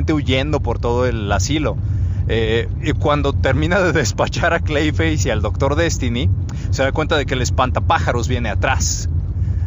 prácticamente huyendo por todo el asilo. Y cuando termina de despachar a Clayface y al Dr. Destiny, se da cuenta de que el espantapájaros viene atrás.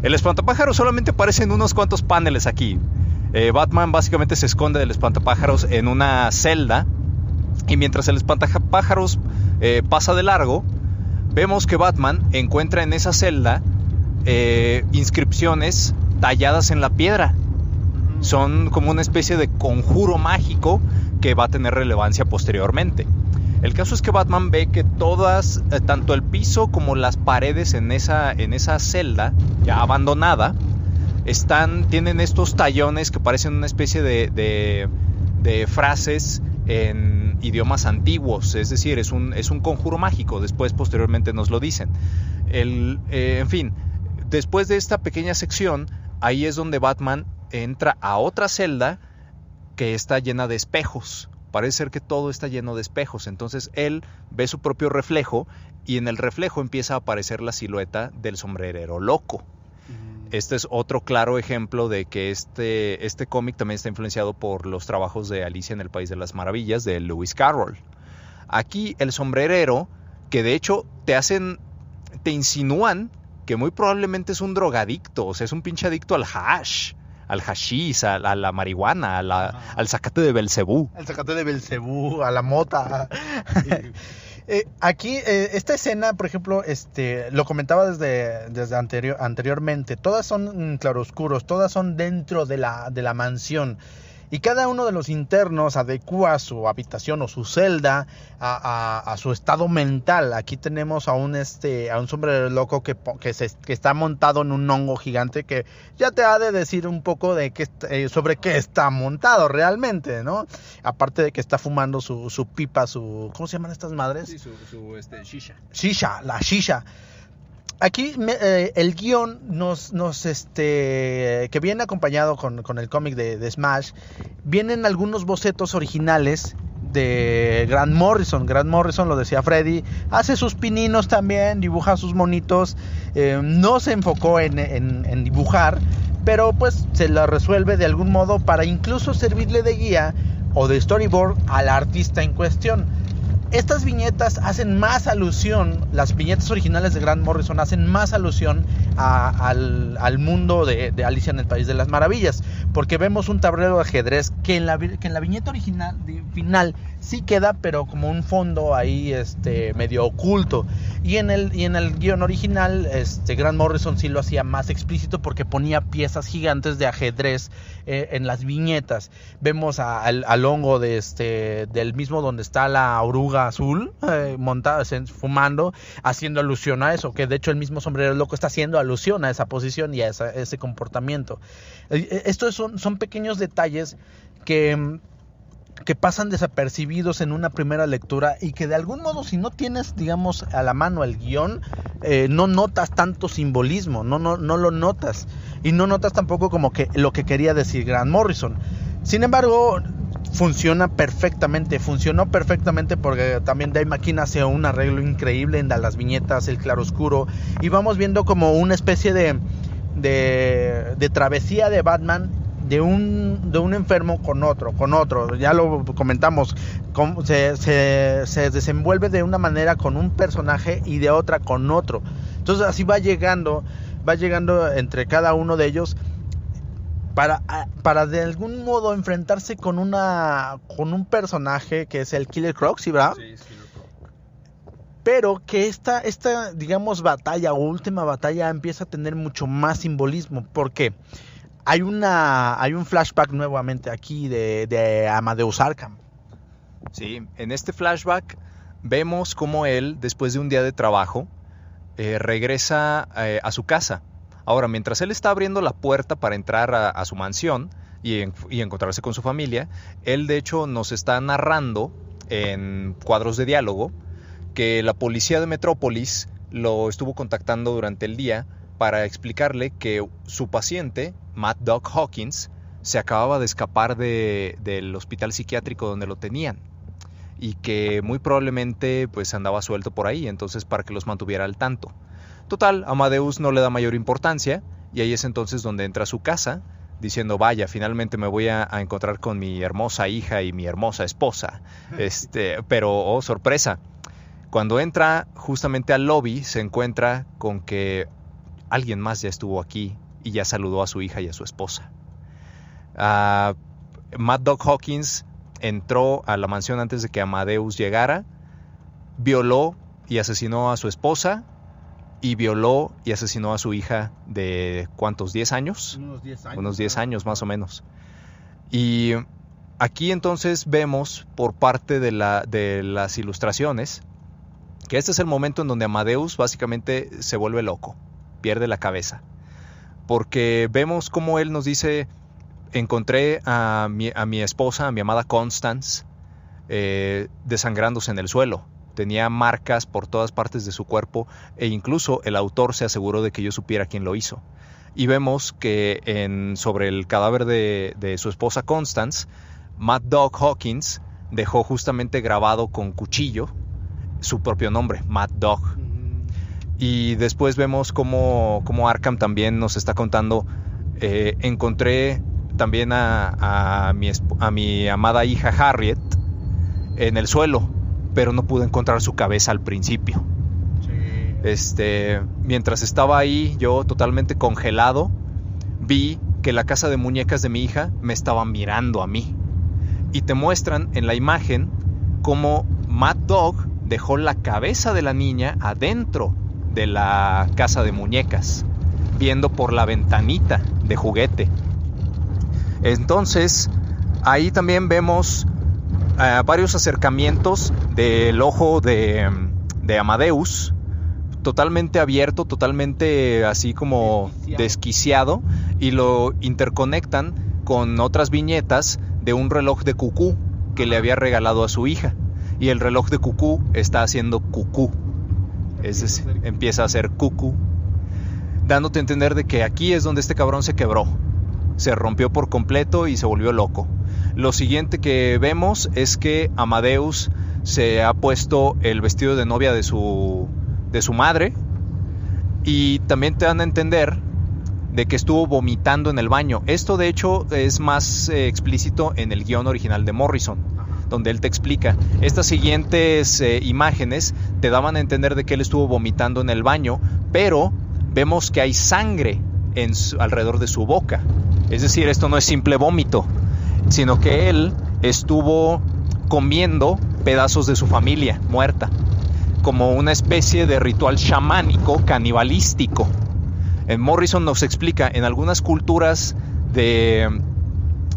El espantapájaros solamente aparece en unos cuantos paneles aquí. Batman básicamente se esconde del espantapájaros en una celda, y mientras el espantapájaros pasa de largo, vemos que Batman encuentra en esa celda inscripciones talladas en la piedra. Son como una especie de conjuro mágico que va a tener relevancia posteriormente. El caso es que Batman ve que todas, tanto el piso como las paredes en esa celda ya abandonada, tienen estos tallones que parecen una especie de frases en idiomas antiguos. Es decir, es un conjuro mágico. Después, posteriormente, nos lo dicen. En fin, después de esta pequeña sección, ahí es donde Batman entra a otra celda que está llena de espejos. Parece ser que todo está lleno de espejos. Entonces él ve su propio reflejo, y en el reflejo empieza a aparecer la silueta del sombrerero loco. Este es otro claro ejemplo de que este cómic también está influenciado por los trabajos de Alicia en el País de las Maravillas de Lewis Carroll. Aquí el sombrerero, que de hecho te insinúan que muy probablemente es un drogadicto, o sea, es un pinche adicto al hash, al hashish, a la marihuana, al zacate de Belcebú. Al zacate de Belcebú, a la mota. Aquí, esta escena, por ejemplo, lo comentaba desde anteriormente. Todas son claroscuros, todas son dentro de la mansión. Y cada uno de los internos adecua su habitación o su celda a su estado mental. Aquí tenemos a un sombrero loco que está montado en un hongo gigante, que ya te ha de decir un poco sobre qué está montado realmente, ¿no? Aparte de que está fumando su pipa, ¿cómo se llaman estas madres? Sí, su shisha. Shisha, la shisha. Aquí el guión que viene acompañado con el cómic de Smash, vienen algunos bocetos originales de Grant Morrison. Grant Morrison, lo decía Freddy, hace sus pininos también, dibuja sus monitos. No se enfocó en dibujar, pero pues se la resuelve de algún modo para incluso servirle de guía o de storyboard al artista en cuestión. Estas viñetas hacen más alusión, las viñetas originales de Grant Morrison hacen más alusión al mundo de Alicia en el País de las Maravillas, porque vemos un tablero de ajedrez que en la viñeta original final sí queda, pero como un fondo ahí medio oculto, y en el guión original Grant Morrison sí lo hacía más explícito, porque ponía piezas gigantes de ajedrez en las viñetas. Vemos al hongo del mismo donde está la oruga azul montada, fumando, haciendo alusión a eso, que de hecho el mismo sombrero loco está haciendo alusión a esa posición y a ese comportamiento. Estos son pequeños detalles que pasan desapercibidos en una primera lectura, y que de algún modo, si no tienes, digamos, a la mano el guión, no notas tanto simbolismo, no lo notas, y no notas tampoco como que lo que quería decir Grant Morrison. Sin embargo, funcionó perfectamente, porque también Dave McKean hace un arreglo increíble en las viñetas, el claroscuro, y vamos viendo como una especie de travesía de Batman, de un enfermo con otro. Ya lo comentamos, se desenvuelve de una manera con un personaje y de otra con otro. Entonces así va llegando entre cada uno de ellos para de algún modo enfrentarse con un personaje que es el Killer Croc, ¿sí, verdad? Sí, es Killer Croc. Pero que esta digamos batalla o última batalla empieza a tener mucho más simbolismo, porque hay un flashback nuevamente aquí de Amadeus Arkham. Sí, en este flashback vemos cómo él, después de un día de trabajo, regresa a su casa. Ahora, mientras él está abriendo la puerta para entrar a su mansión y encontrarse con su familia, él de hecho nos está narrando en cuadros de diálogo que la policía de Metrópolis lo estuvo contactando durante el día para explicarle que su paciente, Mad Dog Hawkins, se acababa de escapar del hospital psiquiátrico donde lo tenían, y que muy probablemente pues andaba suelto por ahí, entonces para que los mantuviera al tanto. Total, Amadeus no le da mayor importancia, y ahí es entonces donde entra a su casa, diciendo, vaya, finalmente me voy a encontrar con mi hermosa hija y mi hermosa esposa. Pero, oh, sorpresa, cuando entra justamente al lobby se encuentra con que alguien más ya estuvo aquí y ya saludó a su hija y a su esposa. Mad Dog Hawkins entró a la mansión antes de que Amadeus llegara, violó y asesinó a su esposa y violó y asesinó a su hija de ¿cuántos? ¿10 años? Unos 10 años más o menos. Y aquí entonces vemos por parte de las ilustraciones que este es el momento en donde Amadeus básicamente se vuelve loco, pierde la cabeza, porque vemos como él nos dice: encontré a mi esposa, a mi amada Constance, desangrándose en el suelo. Tenía marcas por todas partes de su cuerpo e incluso el autor se aseguró de que yo supiera quién lo hizo. Y vemos que sobre el cadáver de su esposa Constance, Mad Dog Hawkins dejó justamente grabado con cuchillo su propio nombre, Mad Dog. Y después vemos cómo Arkham también nos está contando: encontré también a mi amada hija Harriet en el suelo, pero no pude encontrar su cabeza al principio. Sí. Mientras estaba ahí, yo totalmente congelado, vi que la casa de muñecas de mi hija me estaba mirando a mí. Y te muestran en la imagen cómo Mad Dog dejó la cabeza de la niña adentro de la casa de muñecas, viendo por la ventanita de juguete. Entonces, ahí también vemos varios acercamientos del ojo de Amadeus, totalmente abierto, totalmente así como desquiciado, y lo interconectan con otras viñetas de un reloj de cucú que le había regalado a su hija, y el reloj de cucú está haciendo cucú, empieza a hacer cucú, dándote a entender de que aquí es donde este cabrón se quebró, se rompió por completo y se volvió loco. Lo siguiente que vemos es que Amadeus se ha puesto el vestido de novia de su madre, y también te dan a entender de que estuvo vomitando en el baño. Esto de hecho es más explícito en el guión original de Morrison, donde él te explica. Estas siguientes imágenes te daban a entender de que él estuvo vomitando en el baño, pero vemos que hay sangre alrededor de su boca. Es decir, esto no es simple vómito, sino que él estuvo comiendo pedazos de su familia muerta, como una especie de ritual chamánico canibalístico. En Morrison nos explica, en algunas culturas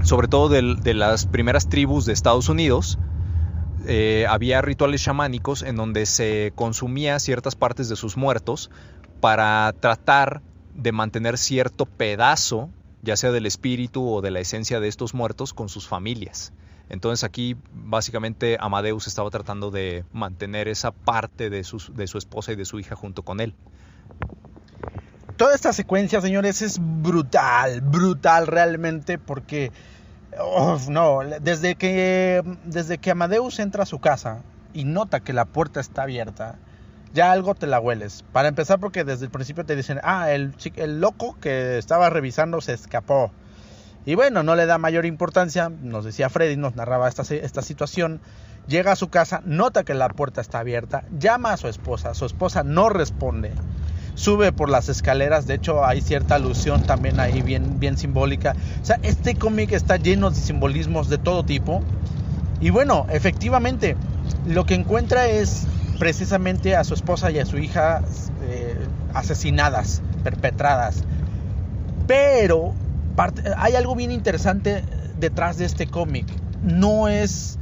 sobre todo de las primeras tribus de Estados Unidos, había rituales chamánicos en donde se consumía ciertas partes de sus muertos para tratar de mantener cierto pedazo, ya sea del espíritu o de la esencia de estos muertos, con sus familias. Entonces aquí básicamente Amadeus estaba tratando de mantener esa parte de su esposa y de su hija junto con él. Toda esta secuencia, señores, es brutal realmente, porque desde que Amadeus entra a su casa y nota que la puerta está abierta, ya algo te la hueles. Para empezar, porque desde el principio te dicen, el loco que estaba revisando se escapó. Y bueno, no le da mayor importancia. Nos decía Freddy, nos narraba esta situación. Llega a su casa, nota que la puerta está abierta, llama a su esposa no responde. Sube por las escaleras, de hecho hay cierta alusión también ahí bien simbólica. O sea, este cómic está lleno de simbolismos de todo tipo. Y bueno, efectivamente, lo que encuentra es precisamente a su esposa y a su hija asesinadas, perpetradas. Pero hay algo bien interesante detrás de este cómic. No es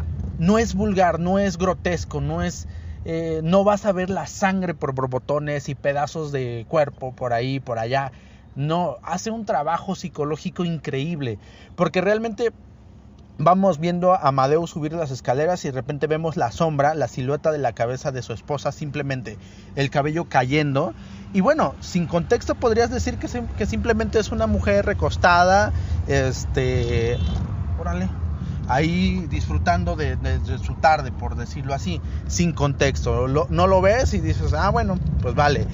vulgar, no es grotesco, no vas a ver la sangre por borbotones y pedazos de cuerpo por ahí, por allá. No, hace un trabajo psicológico increíble, porque realmente vamos viendo a Amadeus subir las escaleras y de repente vemos la sombra, la silueta de la cabeza de su esposa, simplemente el cabello cayendo. Y bueno, sin contexto podrías decir que simplemente es una mujer recostada, ahí disfrutando de su tarde, por decirlo así, sin contexto. No lo ves y dices, bueno, pues vale.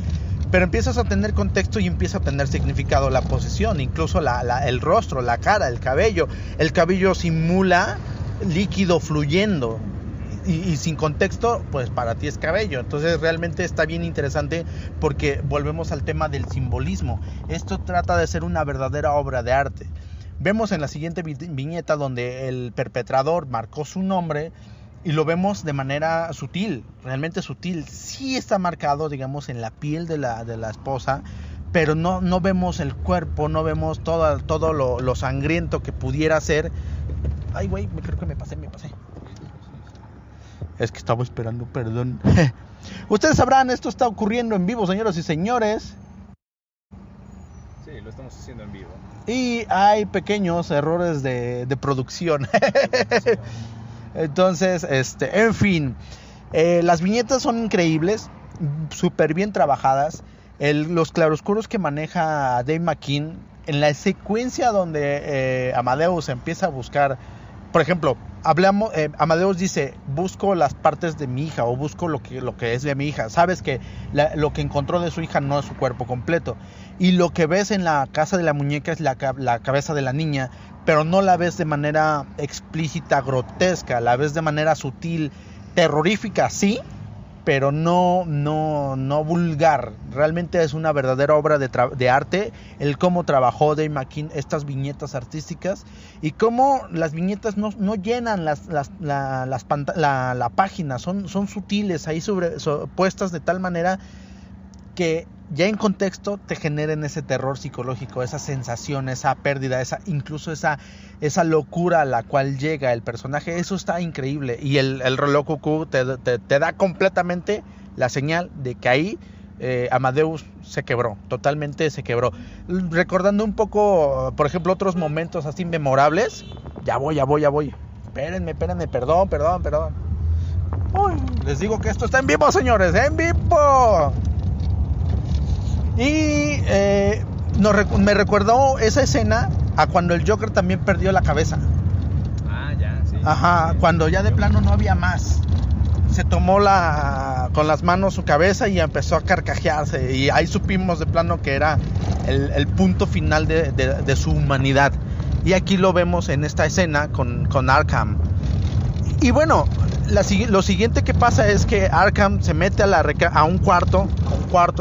pero empiezas a tener contexto y empieza a tener significado la posición, incluso el rostro, la cara, el cabello. El cabello simula líquido fluyendo y sin contexto, pues para ti es cabello. Entonces realmente está bien interesante porque volvemos al tema del simbolismo. Esto trata de ser una verdadera obra de arte. Vemos en la siguiente viñeta donde el perpetrador marcó su nombre y lo vemos de manera sutil, realmente sutil. Sí está marcado, digamos, en la piel de la esposa, pero no vemos el cuerpo, no vemos todo lo sangriento que pudiera ser. Ay, güey, creo que me pasé. Es que estaba esperando, perdón. Ustedes sabrán, esto está ocurriendo en vivo, señoras y señores. Sí, lo estamos haciendo en vivo. Y hay pequeños errores de producción. Entonces, en fin, las viñetas son increíbles, súper bien trabajadas. Los claroscuros que maneja Dave McKean, en la secuencia donde Amadeus empieza a buscar, por ejemplo, Amadeus dice, busco las partes de mi hija o busco lo que es de mi hija. Sabes que lo que encontró de su hija no es su cuerpo completo. Y lo que ves en la casa de la muñeca es la cabeza de la niña, pero no la ves de manera explícita, grotesca, la ves de manera sutil, terrorífica, sí, pero no vulgar. Realmente es una verdadera obra de arte el cómo trabajó Dave McKean estas viñetas artísticas y cómo las viñetas no llenan la página, son sutiles ahí puestas de tal manera que ya en contexto te generen ese terror psicológico, esa sensación, esa pérdida, incluso esa locura a la cual llega el personaje. Eso está increíble. Y el reloj cucú te da completamente la señal de que ahí Amadeus se quebró, totalmente se quebró. Recordando un poco, por ejemplo, otros momentos así memorables. Ya voy. Espérenme, perdón. Uy, les digo que esto está en vivo, señores, en vivo. Y me recordó esa escena a cuando el Joker también perdió la cabeza. Ah, ya, sí. Ajá, cuando ya de plano no había más. Se tomó con las manos su cabeza y empezó a carcajearse. Y ahí supimos de plano que era el punto final de su humanidad. Y aquí lo vemos en esta escena con Arkham. Y bueno, lo siguiente que pasa es que Arkham se mete a un cuarto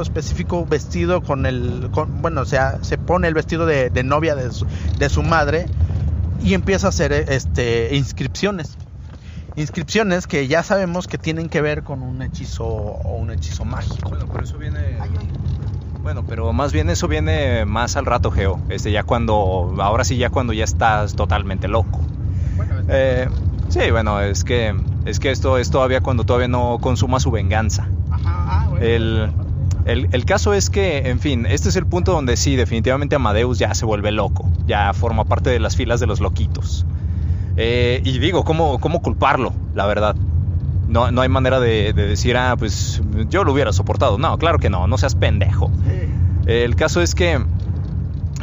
específico vestido se pone el vestido de novia de su madre y empieza a hacer inscripciones que ya sabemos que tienen que ver con un hechizo o un hechizo mágico. Bueno, pero eso viene... Bueno, pero más bien eso viene más al rato, Geo. Ahora sí, ya cuando ya estás totalmente loco. Sí, bueno, es que esto es todavía cuando todavía no consuma su venganza. Ajá, bueno. El caso es que, en fin, este es el punto donde sí, definitivamente Amadeus ya se vuelve loco, ya forma parte de las filas de los loquitos. Y digo, ¿cómo culparlo? La verdad. No hay manera de decir, pues yo lo hubiera soportado. No, claro que no seas pendejo. El caso es que,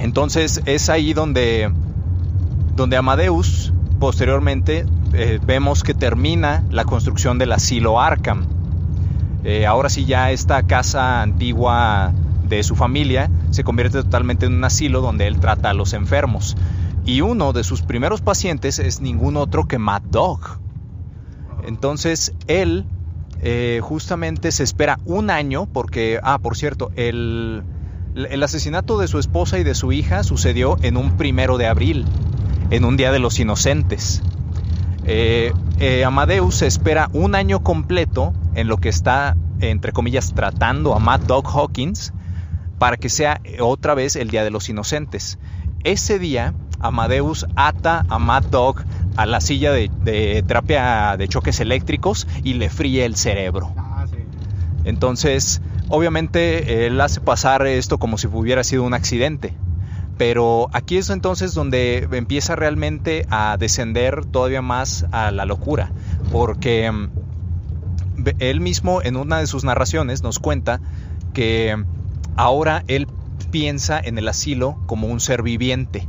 entonces, es ahí donde Amadeus, posteriormente, vemos que termina la construcción del asilo Arkham. Ahora sí ya esta casa antigua de su familia se convierte totalmente en un asilo donde él trata a los enfermos. Y uno de sus primeros pacientes es ningún otro que Mad Dog. Entonces él justamente se espera un año porque, por cierto, el asesinato de su esposa y de su hija sucedió en un 1 de abril, en un Día de los Inocentes. Amadeus se espera un año completo en lo que está, entre comillas, tratando a Mad Dog Hawkins para que sea otra vez el Día de los Inocentes. Ese día, Amadeus ata a Mad Dog a la silla de terapia de choques eléctricos y le fríe el cerebro. Sí. Entonces, obviamente, él hace pasar esto como si hubiera sido un accidente. Pero aquí es entonces donde empieza realmente a descender todavía más a la locura, porque él mismo en una de sus narraciones nos cuenta que ahora él piensa en el asilo como un ser viviente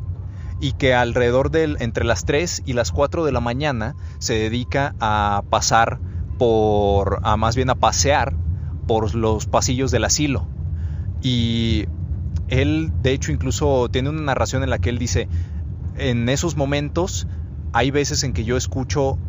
y que alrededor entre las 3 y las 4 de la mañana se dedica a pasear por los pasillos del asilo. Y él, de hecho, incluso tiene una narración en la que él dice, en esos momentos hay veces en que yo escucho